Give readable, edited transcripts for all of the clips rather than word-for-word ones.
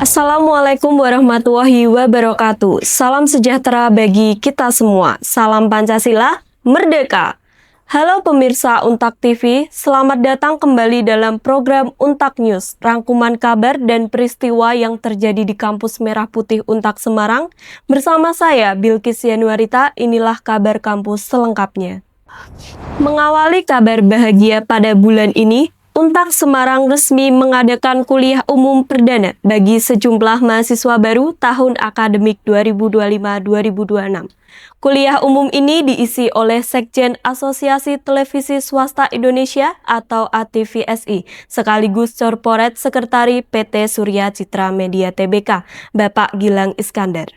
Assalamualaikum warahmatullahi wabarakatuh. Salam sejahtera bagi kita semua. Salam Pancasila, Merdeka! Halo pemirsa Untak TV, selamat datang kembali dalam program Untak News, rangkuman kabar dan peristiwa yang terjadi di Kampus Merah Putih Untak Semarang. Bersama saya, Bilkis Yanuarita, inilah kabar kampus selengkapnya. Mengawali kabar bahagia pada bulan ini, Untak Semarang resmi mengadakan kuliah umum perdana bagi sejumlah mahasiswa baru tahun akademik 2025-2026. Kuliah umum ini diisi oleh Sekjen Asosiasi Televisi Swasta Indonesia atau ATVSI, sekaligus Corporate Sekretari PT Surya Citra Media Tbk, Bapak Gilang Iskandar.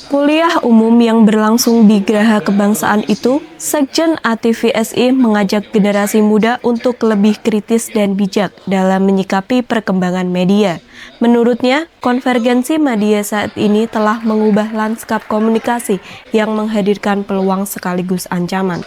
Kuliah umum yang berlangsung di Geraha Kebangsaan itu, Sekjen ATVSI mengajak generasi muda untuk lebih kritis dan bijak dalam menyikapi perkembangan media. Menurutnya, konvergensi media saat ini telah mengubah lanskap komunikasi yang menghadirkan peluang sekaligus ancaman.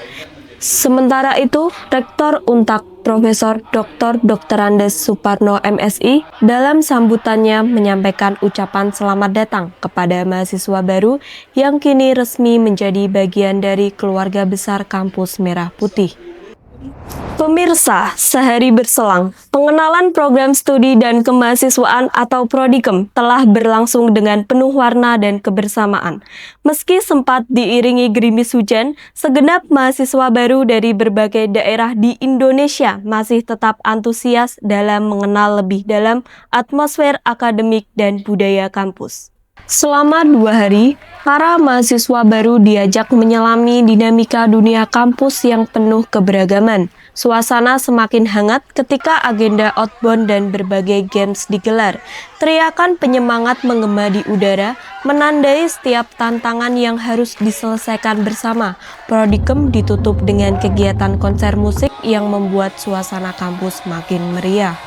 Sementara itu, Rektor Untak Profesor Dr. Dr. Andes Suparno MSI dalam sambutannya menyampaikan ucapan selamat datang kepada mahasiswa baru yang kini resmi menjadi bagian dari keluarga besar Kampus Merah Putih. Pemirsa, sehari berselang, pengenalan program studi dan kemahasiswaan atau Prodikem telah berlangsung dengan penuh warna dan kebersamaan. Meski sempat diiringi gerimis hujan, segenap mahasiswa baru dari berbagai daerah di Indonesia masih tetap antusias dalam mengenal lebih dalam atmosfer akademik dan budaya kampus. Selama 2 hari, para mahasiswa baru diajak menyelami dinamika dunia kampus yang penuh keberagaman. Suasana semakin hangat ketika agenda outbound dan berbagai games digelar. Teriakan penyemangat menggema di udara, menandai setiap tantangan yang harus diselesaikan bersama. Prodikem ditutup dengan kegiatan konser musik yang membuat suasana kampus makin meriah.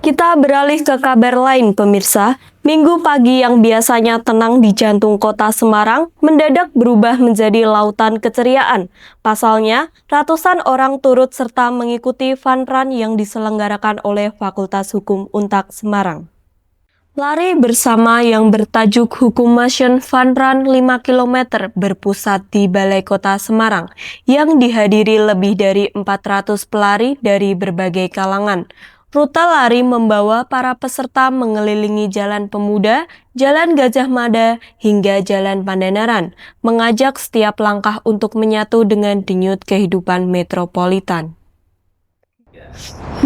Kita beralih ke kabar lain, pemirsa. Minggu pagi yang biasanya tenang di jantung kota Semarang mendadak berubah menjadi lautan keceriaan. Pasalnya, ratusan orang turut serta mengikuti fun run yang diselenggarakan oleh Fakultas Hukum Untak Semarang. Lari bersama yang bertajuk Hukumation Fun Run 5 km berpusat di Balai Kota Semarang yang dihadiri lebih dari 400 pelari dari berbagai kalangan. Rute lari membawa para peserta mengelilingi Jalan Pemuda, Jalan Gajah Mada, hingga Jalan Pandanaran, mengajak setiap langkah untuk menyatu dengan denyut kehidupan metropolitan.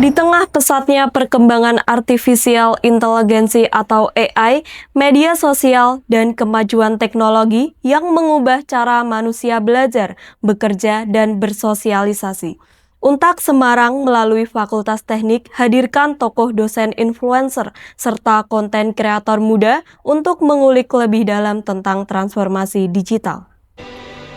Di tengah pesatnya perkembangan artificial intelligence atau AI, media sosial, dan kemajuan teknologi yang mengubah cara manusia belajar, bekerja, dan bersosialisasi. Untak Semarang melalui Fakultas Teknik hadirkan tokoh dosen influencer serta konten kreator muda untuk mengulik lebih dalam tentang transformasi digital.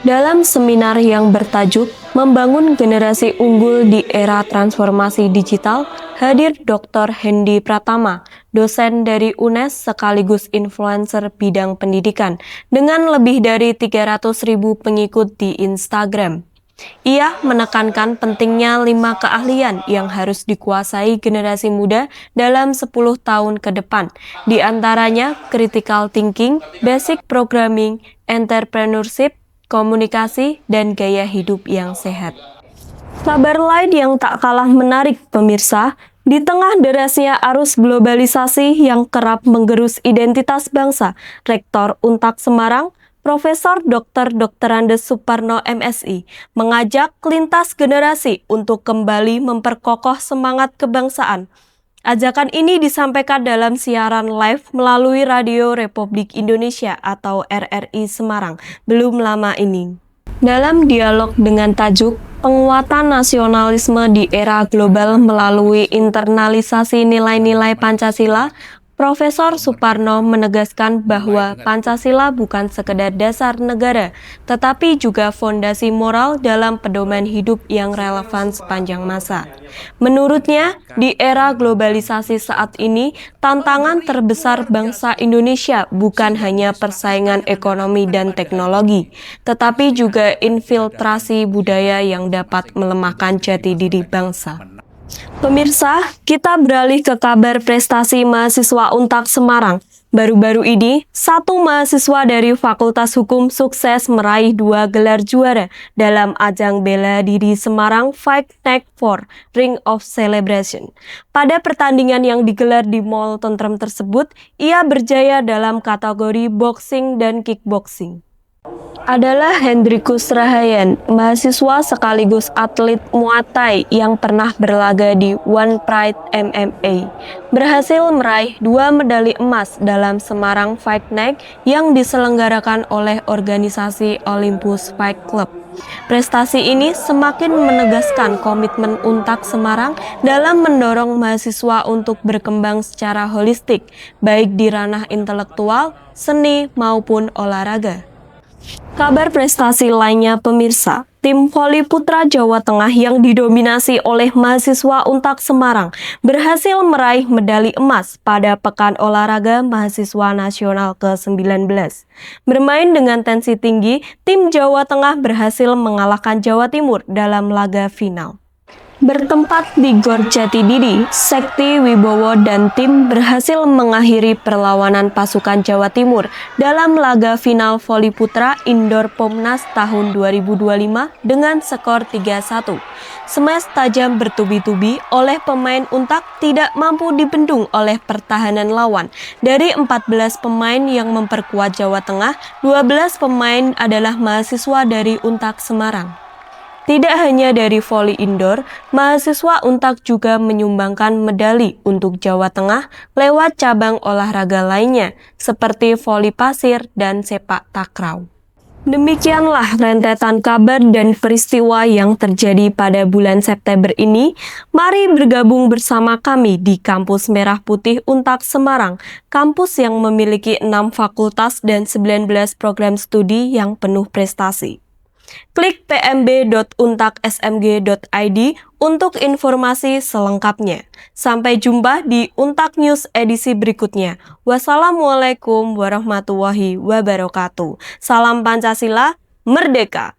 Dalam seminar yang bertajuk Membangun Generasi Unggul di Era Transformasi Digital, hadir Dr. Hendy Pratama, dosen dari UNES sekaligus influencer bidang pendidikan, dengan lebih dari 300.000 pengikut di Instagram. Ia menekankan pentingnya 5 keahlian yang harus dikuasai generasi muda dalam 10 tahun ke depan, di antaranya critical thinking, basic programming, entrepreneurship, komunikasi, dan gaya hidup yang sehat. Kabar lain yang tak kalah menarik, pemirsa, di tengah derasnya arus globalisasi yang kerap menggerus identitas bangsa, Rektor Untak Semarang, Profesor Dr. Dr. Andes Suparno MSI mengajak lintas generasi untuk kembali memperkokoh semangat kebangsaan. Ajakan ini disampaikan dalam siaran live melalui Radio Republik Indonesia atau RRI Semarang belum lama ini. Dalam dialog dengan tajuk Penguatan Nasionalisme di Era Global melalui Internalisasi Nilai-Nilai Pancasila, Profesor Suparno menegaskan bahwa Pancasila bukan sekedar dasar negara, tetapi juga fondasi moral dalam pedoman hidup yang relevan sepanjang masa. Menurutnya, di era globalisasi saat ini, tantangan terbesar bangsa Indonesia bukan hanya persaingan ekonomi dan teknologi, tetapi juga infiltrasi budaya yang dapat melemahkan jati diri bangsa. Pemirsa, kita beralih ke kabar prestasi mahasiswa Untak Semarang. Baru-baru ini, satu mahasiswa dari Fakultas Hukum sukses meraih 2 gelar juara dalam ajang bela diri Semarang Fight Night 4 Ring of Celebration. Pada pertandingan yang digelar di Mall Tentrem tersebut, ia berjaya dalam kategori boxing dan kickboxing. Adalah Hendrikus Rahayan, mahasiswa sekaligus atlet Muay Thai yang pernah berlaga di One Pride MMA. Berhasil meraih 2 medali emas dalam Semarang Fight Night yang diselenggarakan oleh organisasi Olympus Fight Club. Prestasi ini semakin menegaskan komitmen Untak Semarang dalam mendorong mahasiswa untuk berkembang secara holistik, baik di ranah intelektual, seni, maupun olahraga. Kabar prestasi lainnya pemirsa, tim voli putra Jawa Tengah yang didominasi oleh mahasiswa Untak Semarang berhasil meraih medali emas pada Pekan Olahraga Mahasiswa Nasional ke-19. Bermain dengan tensi tinggi, tim Jawa Tengah berhasil mengalahkan Jawa Timur dalam laga final. Bertempat di Gor Jatidiri, Sekti Wibowo dan tim berhasil mengakhiri perlawanan pasukan Jawa Timur dalam laga final voli putra Indoor Pomnas tahun 2025 dengan skor 3-1. Smash tajam bertubi-tubi oleh pemain Untak tidak mampu dibendung oleh pertahanan lawan. Dari 14 pemain yang memperkuat Jawa Tengah, 12 pemain adalah mahasiswa dari Untak Semarang. Tidak hanya dari voli indoor, mahasiswa Untak juga menyumbangkan medali untuk Jawa Tengah lewat cabang olahraga lainnya, seperti voli pasir dan sepak takraw. Demikianlah rentetan kabar dan peristiwa yang terjadi pada bulan September ini. Mari bergabung bersama kami di Kampus Merah Putih Untak Semarang, kampus yang memiliki 6 fakultas dan 19 program studi yang penuh prestasi. Klik pmb.untaksmg.id untuk informasi selengkapnya. Sampai jumpa di Untak News edisi berikutnya. Wassalamualaikum warahmatullahi wabarakatuh. Salam Pancasila, Merdeka!